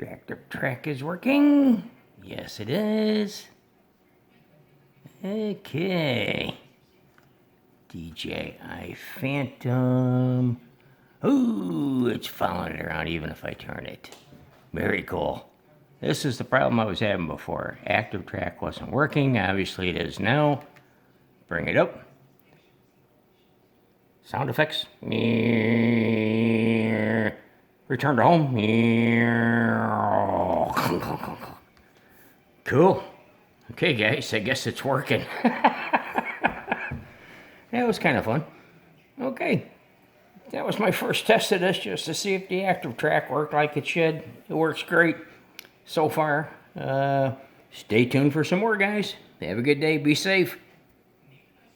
Active track is working. Yes, it is. Okay. DJI Phantom. Ooh, it's following it around even if I turn it. Very cool. This is the problem I was having before. Active track wasn't working. Obviously it is now. Bring it up. Sound effects. Return to home. Cool. Okay, guys, I guess it's working. That was kind of fun. Okay. That was my first test of this, just to see if the active track worked like it should. It works great so far. Stay tuned for some more, guys. Have a good day. Be safe.